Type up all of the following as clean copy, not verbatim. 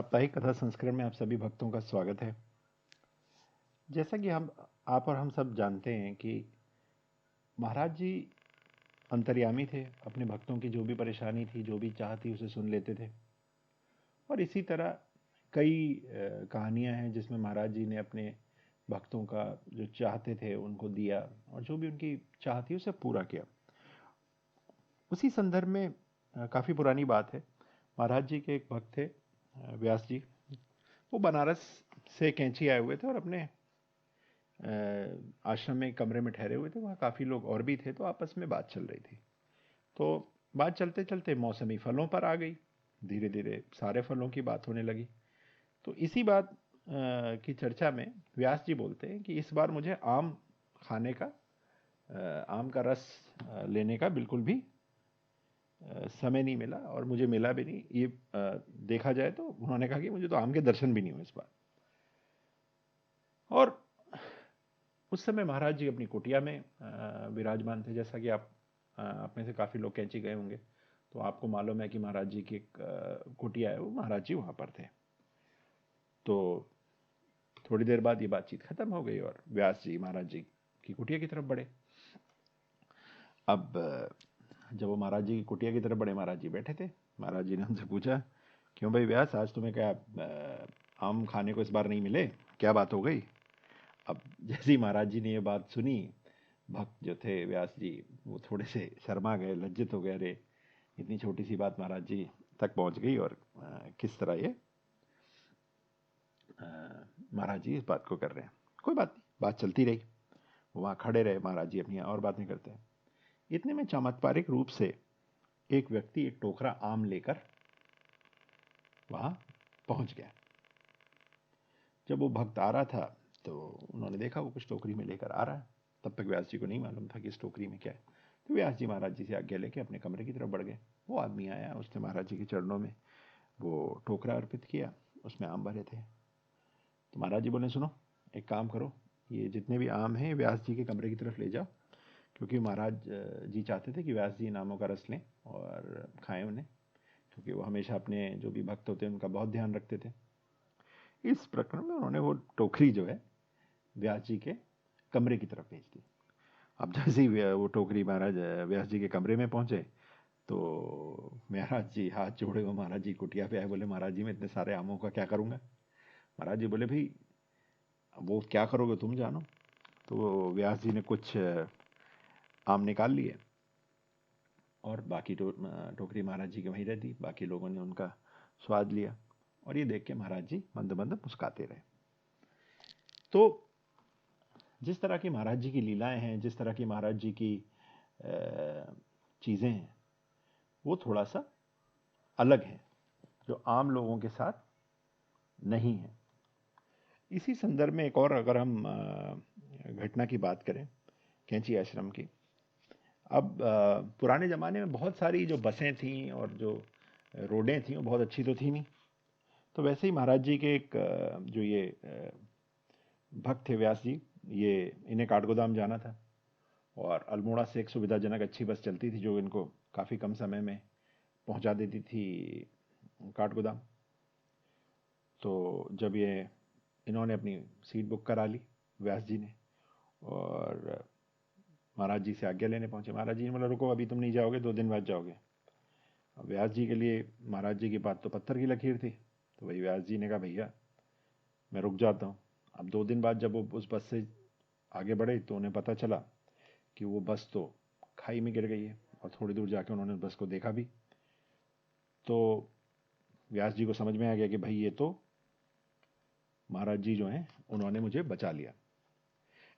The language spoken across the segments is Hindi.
साप्ताहिक कथा संस्करण में आप सभी भक्तों का स्वागत है। जैसा कि आप और हम सब जानते हैं कि महाराज जी अंतर्यामी थे। अपने भक्तों की जो भी परेशानी थी, जो भी चाह थी, उसे सुन लेते थे। और इसी तरह कई कहानियां हैं जिसमें महाराज जी ने अपने भक्तों का जो चाहते थे उनको दिया, और जो भी उनकी चाह थी उसे पूरा किया। उसी संदर्भ में काफ़ी पुरानी बात है। महाराज जी के एक भक्त थे, व्यास जी। वो बनारस से कैंची आए हुए थे और अपने आश्रम में कमरे में ठहरे हुए थे। वहाँ काफ़ी लोग और भी थे, तो आपस में बात चल रही थी। तो बात चलते चलते मौसमी फलों पर आ गई। धीरे धीरे सारे फलों की बात होने लगी। तो इसी बात की चर्चा में व्यास जी बोलते हैं कि इस बार मुझे आम खाने का, आम का रस लेने का बिल्कुल भी समय नहीं मिला, और मुझे मिला भी नहीं। ये देखा जाए तो उन्होंने कहा कि मुझे तो आम के दर्शन भी नहीं हुए इस बार। और उस समय महाराज जी अपनी कुटिया में विराजमान थे। जैसा कि आप में से काफ़ी लोग कैंची गए होंगे, तो आपको मालूम है कि महाराज जी की एक कुटिया है, वो महाराज जी वहाँ पर थे। तो थोड़ी देर बाद ये बातचीत खत्म हो गई और व्यास जी महाराज जी की कुटिया की तरफ बढ़े। अब जब वो महाराज जी की कुटिया की तरफ बढ़े, महाराज जी बैठे थे। महाराज जी ने उनसे पूछा, क्यों भाई व्यास, आज तुम्हें क्या आम खाने को इस बार नहीं मिले? क्या बात हो गई? अब जैसे ही महाराज जी ने ये बात सुनी, भक्त जो थे व्यास जी, वो थोड़े से शर्मा गए, लज्जित हो गए। अरे, इतनी छोटी सी बात महाराज जी तक पहुंच गई, और किस तरह ये महाराज जी इस बात को कर रहे हैं। कोई बात नहीं, बात चलती रही। वहाँ खड़े रहे महाराज जी, अपनी और बातें करते हैं। इतने में चमत्कारिक रूप से एक व्यक्ति एक टोकरा आम लेकर वहाँ पहुँच गया। जब वो भक्त आ रहा था तो उन्होंने देखा वो कुछ टोकरी में लेकर आ रहा है। तब तक व्यास जी को नहीं मालूम था कि इस टोकरी में क्या है। तो व्यास जी महाराज जी से आज्ञा लेके अपने कमरे की तरफ बढ़ गए। वो आदमी आया, उसने महाराज जी के चरणों में वो टोकरा अर्पित किया। उसमें आम भरे थे। तो महाराज जी बोले, सुनो, एक काम करो, ये जितने भी आम हैं व्यास जी के कमरे की तरफ ले जाओ। क्योंकि महाराज जी चाहते थे कि व्यास जी इन आमों का रस लें और खाएं उन्हें, क्योंकि वो हमेशा अपने जो भी भक्त होते हैं उनका बहुत ध्यान रखते थे। इस प्रकरण में उन्होंने वो टोकरी जो है व्यास जी के कमरे की तरफ भेज दी। अब जैसे ही वो टोकरी महाराज व्यास जी के कमरे में पहुंचे, तो महाराज जी हाथ जोड़े हुए महाराज जी कुटिया पे आए। बोले, महाराज जी मैं इतने सारे आमों का क्या करूंगा? महाराज जी बोले, भाई वो क्या करोगे तुम जानो। तो व्यास जी ने कुछ आम निकाल लिए और बाकी टोकरी महाराज जी की वहीं रह दी। बाकी लोगों ने उनका स्वाद लिया, और ये देख के महाराज जी मंद मंद मुस्काते रहे। तो जिस तरह की महाराज जी की लीलाएं हैं, जिस तरह की महाराज जी की चीज़ें हैं, वो थोड़ा सा अलग है, जो आम लोगों के साथ नहीं है। इसी संदर्भ में एक और अगर हम घटना की बात करें, कैंची आश्रम की। अब पुराने ज़माने में बहुत सारी जो बसें थीं और जो रोडें थीं वो बहुत अच्छी तो थी नहीं। तो वैसे ही महाराज जी के एक जो ये भक्त थे व्यास जी, ये इन्हें काठगोदाम जाना था, और अल्मोड़ा से एक सुविधाजनक अच्छी बस चलती थी जो इनको काफ़ी कम समय में पहुंचा देती थी काठगोदाम। तो जब ये इन्होंने अपनी सीट बुक करा ली व्यास जी ने, और महाराज जी से आज्ञा लेने पहुंचे। महाराज जी ने बोला, रुको, अभी तुम नहीं जाओगे, 2 दिन बाद जाओगे। अब व्यास जी के लिए महाराज जी की बात तो पत्थर की लकीर थी। तो वही व्यास जी ने कहा, भैया मैं रुक जाता हूँ। अब 2 दिन बाद जब वो उस बस से आगे बढ़े तो उन्हें पता चला कि वो बस तो खाई में गिर गई है, और थोड़ी दूर जाके उन्होंने उस बस को देखा भी। तो व्यास जी को समझ में आ गया कि भाई ये तो महाराज जी जो हैं उन्होंने मुझे बचा लिया।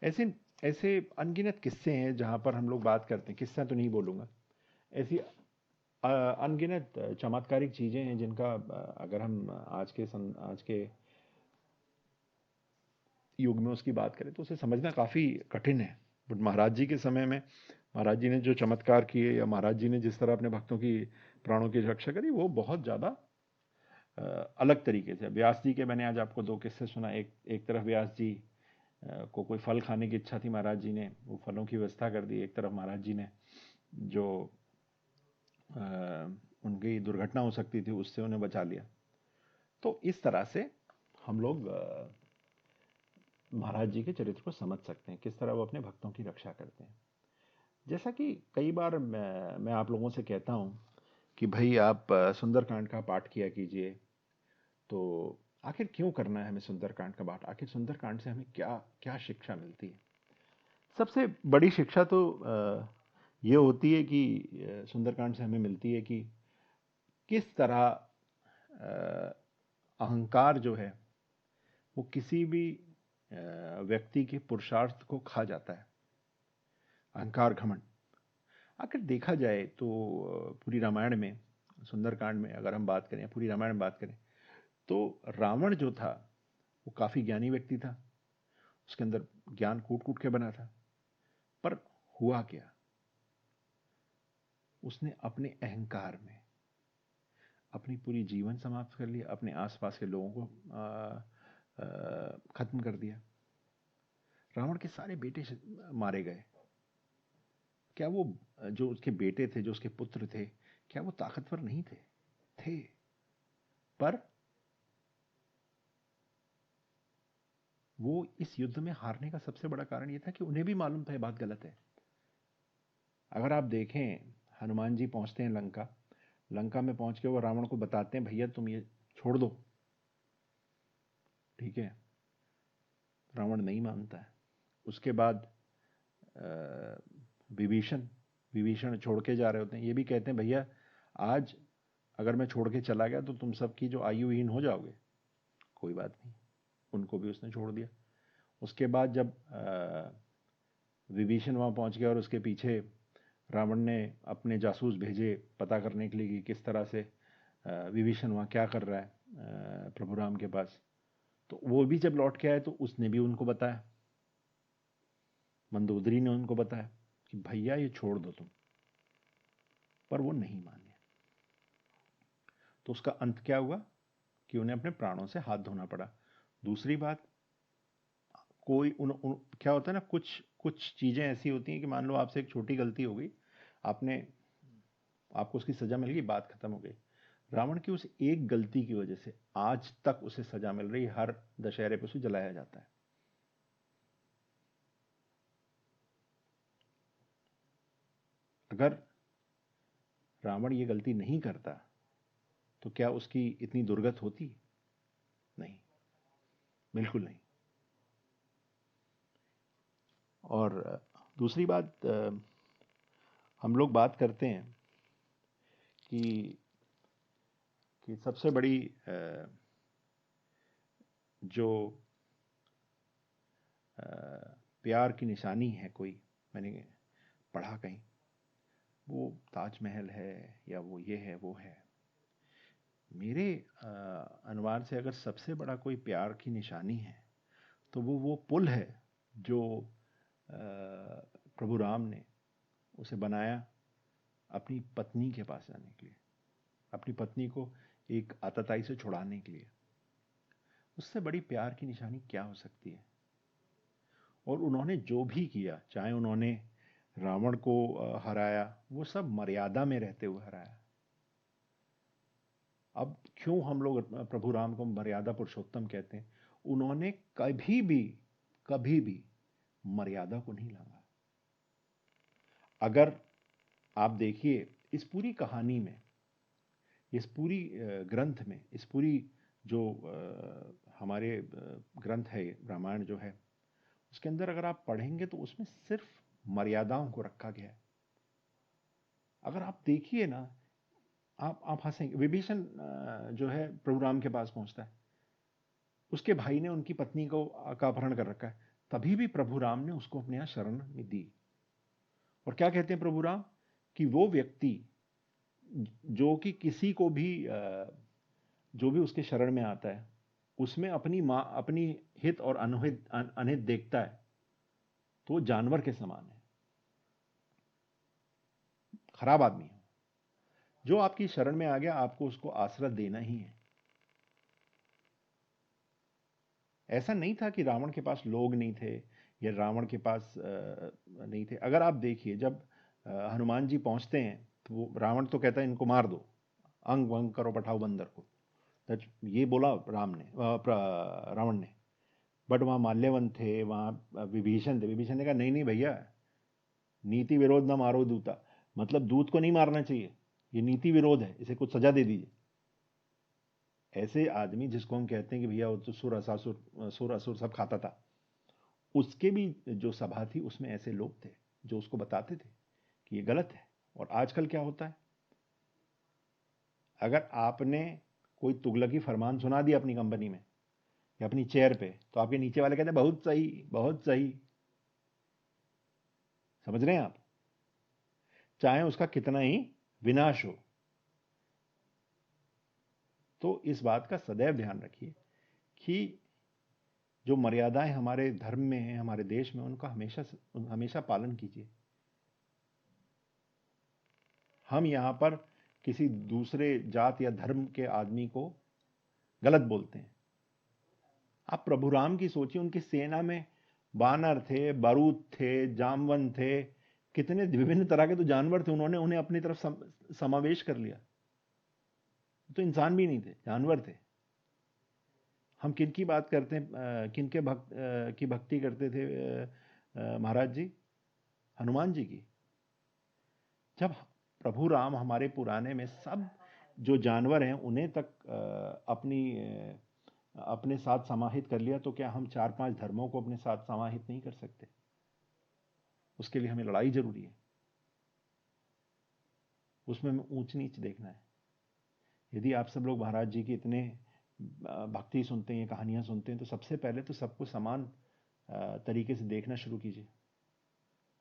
ऐसे ऐसे अनगिनत किस्से हैं जहाँ पर हम लोग बात करते हैं। किस्सा तो नहीं बोलूँगा, ऐसी अनगिनत चमत्कारिक चीज़ें हैं जिनका अगर हम आज के युग में उसकी बात करें तो उसे समझना काफ़ी कठिन है। बट महाराज जी के समय में महाराज जी ने जो चमत्कार किए, या महाराज जी ने जिस तरह अपने भक्तों की प्राणों की रक्षा करी, वो बहुत ज़्यादा अलग तरीके से। व्यास जी के मैंने आज आपको 2 किस्से सुना। एक एक तरफ व्यास जी को कोई फल खाने की इच्छा थी, महाराज जी ने वो फलों की व्यवस्था कर दी। एक तरफ महाराज जी ने जो अ, उनकी दुर्घटना हो सकती थी उससे उन्हें बचा लिया। तो इस तरह से हम लोग महाराज जी के चरित्र को समझ सकते हैं, किस तरह वो अपने भक्तों की रक्षा करते हैं। जैसा कि कई बार मैं आप लोगों से कहता हूँ कि भाई आप सुंदरकांड का पाठ किया कीजिए। तो आखिर क्यों करना है हमें सुंदरकांड का पाठ? आखिर सुंदरकांड से हमें क्या क्या शिक्षा मिलती है? सबसे बड़ी शिक्षा तो ये होती है कि सुंदरकांड से हमें मिलती है कि किस तरह अहंकार जो है वो किसी भी व्यक्ति के पुरुषार्थ को खा जाता है। अहंकार, घमंड। आखिर देखा जाए तो पूरी रामायण में, सुंदरकांड में अगर हम बात करें, पूरी रामायण में बात करें, तो रावण जो था वो काफी ज्ञानी व्यक्ति था। उसके अंदर ज्ञान कूट कूट के बना था। पर हुआ क्या? उसने अपने अहंकार में अपनी पूरी जीवन समाप्त कर लिया, अपने आसपास के लोगों को खत्म कर दिया। रावण के सारे बेटे मारे गए। क्या वो जो उसके बेटे थे, जो उसके पुत्र थे, क्या वो ताकतवर नहीं थे? थे। पर वो इस युद्ध में हारने का सबसे बड़ा कारण ये था कि उन्हें भी मालूम था ये बात गलत है। अगर आप देखें, हनुमान जी पहुंचते हैं लंका। लंका में पहुंच के वो रावण को बताते हैं, भैया तुम ये छोड़ दो। ठीक है, रावण नहीं मानता है। उसके बाद विभीषण विभीषण छोड़ के जा रहे होते हैं। ये भी कहते हैं, भैया आज अगर मैं छोड़ के चला गया तो तुम सबकी जो आयुहीन हो जाओगे। कोई बात नहीं, उनको भी उसने छोड़ दिया। उसके बाद जब विभीषण वहां पहुंच गया और उसके पीछे रावण ने अपने जासूस भेजे पता करने के लिए कि किस तरह से विभीषण वहां क्या कर रहा है प्रभु राम के पास। तो वो भी जब लौट के आए तो उसने भी उनको बताया, मंदोदरी ने उनको बताया कि भैया ये छोड़ दो तुम। पर वो नहीं माने। तो उसका अंत क्या हुआ कि उन्हें अपने प्राणों से हाथ धोना पड़ा। दूसरी बात, कोई क्या होता है ना, कुछ कुछ चीजें ऐसी होती हैं कि मान लो आपसे एक छोटी गलती हो गई, आपने आपको उसकी सजा मिल गई, बात खत्म हो गई। रावण की उस एक गलती की वजह से आज तक उसे सजा मिल रही, हर दशहरे पे उसे जलाया जाता है। अगर रावण ये गलती नहीं करता तो क्या उसकी इतनी दुर्गत होती? नहीं, बिल्कुल नहीं। और दूसरी बात, हम लोग बात करते हैं कि सबसे बड़ी जो प्यार की निशानी है कोई, मैंने पढ़ा कहीं, वो ताजमहल है या वो ये है वो है। मेरे अनुमान से अगर सबसे बड़ा कोई प्यार की निशानी है तो वो पुल है जो प्रभु राम ने उसे बनाया अपनी पत्नी के पास जाने के लिए, अपनी पत्नी को एक आतताई से छुड़ाने के लिए। उससे बड़ी प्यार की निशानी क्या हो सकती है? और उन्होंने जो भी किया, चाहे उन्होंने रावण को हराया, वो सब मर्यादा में रहते हुए हराया। अब क्यों हम लोग प्रभु राम को मर्यादा पुरुषोत्तम कहते हैं? उन्होंने कभी भी मर्यादा को नहीं लांघा। अगर आप देखिए इस पूरी कहानी में, इस पूरी ग्रंथ में, इस पूरी जो हमारे ग्रंथ है रामायण जो है, उसके अंदर अगर आप पढ़ेंगे तो उसमें सिर्फ मर्यादाओं को रखा गया है। अगर आप देखिए ना, आप हंसेंगे। विभीषण जो है प्रभु राम के पास पहुंचता है, उसके भाई ने उनकी पत्नी को का अपहरण कर रखा है, तभी भी प्रभु राम ने उसको अपने यहां शरण में दी। और क्या कहते हैं प्रभु राम? कि वो व्यक्ति जो कि किसी को भी जो भी उसके शरण में आता है उसमें अपनी हित और अनहित देखता है, तो वो जानवर के समान है, खराब आदमी है। जो आपकी शरण में आ गया, आपको उसको आश्रय देना ही है। ऐसा नहीं था कि रावण के पास लोग नहीं थे या रावण के पास नहीं थे। अगर आप देखिए, जब हनुमान जी पहुंचते हैं तो रावण तो कहता है इनको मार दो, अंग वंग करो, पठाओ बंदर को। ये बोला रावण ने। बट वहाँ माल्यवन थे, वहाँ विभीषण थे। विभीषण ने कहा नहीं नहीं भैया, नीति विरोध न मारो दूता, मतलब दूत को नहीं मारना चाहिए, ये नीति विरोध है, इसे कुछ सजा दे दीजिए। ऐसे आदमी जिसको हम कहते हैं कि भैया वो तो सुर असुर सब खाता था, उसके भी जो सभा थी उसमें ऐसे लोग थे जो उसको बताते थे कि ये गलत है। और आजकल क्या होता है, अगर आपने कोई तुगलकी फरमान सुना दिया अपनी कंपनी में या अपनी चेयर पे, तो आपके नीचे वाले कहते हैं बहुत सही बहुत सही। समझ रहे हैं आप? चाहे उसका कितना ही विनाश हो। तो इस बात का सदैव ध्यान रखिए कि जो मर्यादाएं हमारे धर्म में हैं, हमारे देश में, उनका हमेशा हमेशा पालन कीजिए। हम यहां पर किसी दूसरे जात या धर्म के आदमी को गलत बोलते हैं। आप प्रभु राम की सोचिए, उनकी सेना में बानर थे, बारूद थे, जामवन थे, कितने विभिन्न तरह के तो जानवर थे, उन्होंने उन्हें अपनी तरफ समावेश कर लिया। तो इंसान भी नहीं थे, जानवर थे। हम किन की बात करते हैं, किन के भक्त की भक्ति करते थे महाराज जी? हनुमान जी की। जब प्रभु राम हमारे पुराने में सब जो जानवर हैं उन्हें तक अपने साथ समाहित कर लिया, तो क्या हम 4-5 धर्मों को अपने साथ समाहित नहीं कर सकते? उसके लिए हमें लड़ाई जरूरी है, उसमें हमें ऊंच नीच देखना है। यदि आप सब लोग महाराज जी की इतने भक्ति सुनते हैं, कहानियां सुनते हैं, तो सबसे पहले तो सबको समान तरीके से देखना शुरू कीजिए।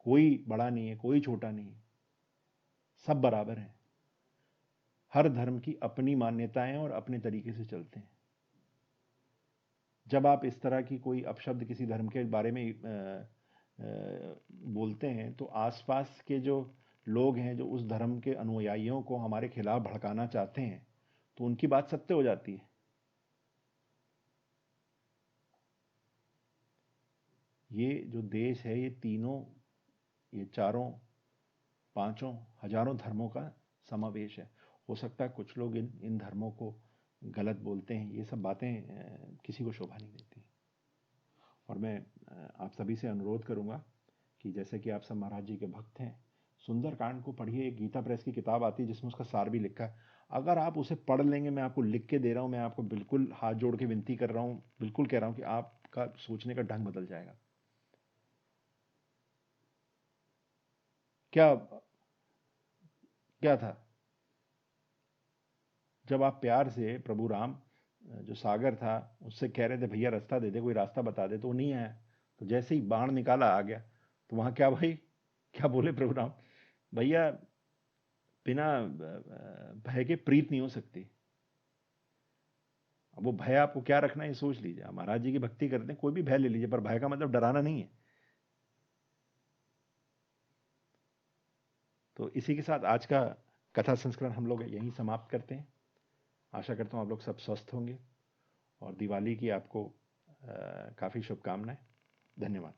कोई बड़ा नहीं है, कोई छोटा नहीं है, सब बराबर हैं। हर धर्म की अपनी मान्यताएं और अपने तरीके से चलते हैं। जब आप इस तरह की कोई अपशब्द किसी धर्म के बारे में बोलते हैं, तो आसपास के जो लोग हैं जो उस धर्म के अनुयायियों को हमारे खिलाफ भड़काना चाहते हैं, तो उनकी बात सत्य हो जाती है। ये जो देश है, ये तीनों, ये चारों, पांचों, हजारों धर्मों का समावेश है। हो सकता है कुछ लोग इन इन धर्मों को गलत बोलते हैं, ये सब बातें किसी को शोभा नहीं देती। और मैं आप सभी से अनुरोध करूंगा कि जैसे कि आप सब महाराज जी के भक्त हैं, सुंदरकांड को पढ़िए। एक गीता प्रेस की किताब आती है जिसमें उसका सार भी लिखा है। अगर आप उसे पढ़ लेंगे, मैं आपको लिख के दे रहा हूं, मैं आपको बिल्कुल हाथ जोड़ के विनती कर रहा हूं, बिल्कुल कह रहा हूं कि आपका सोचने का ढंग बदल जाएगा। क्या क्या था? जब आप प्यार से प्रभु राम, जो सागर था, उससे कह रहे थे भैया रास्ता दे दे, कोई रास्ता बता दे, तो वो नहीं आया। तो जैसे ही बाण निकाला आ गया। तो वहां क्या भाई, क्या बोले प्रभु राम? भैया बिना भय के प्रीत नहीं हो सकती। अब वो भय आपको क्या रखना है ये सोच लीजिए। आप महाराज जी की भक्ति करते हैं, कोई भी भय ले लीजिए, पर भय का मतलब डराना नहीं है। तो इसी के साथ आज का कथा संस्करण हम लोग यहीं समाप्त करते हैं। आशा करता हूँ आप लोग सब स्वस्थ होंगे, और दिवाली की आपको काफ़ी शुभकामनाएं। धन्यवाद।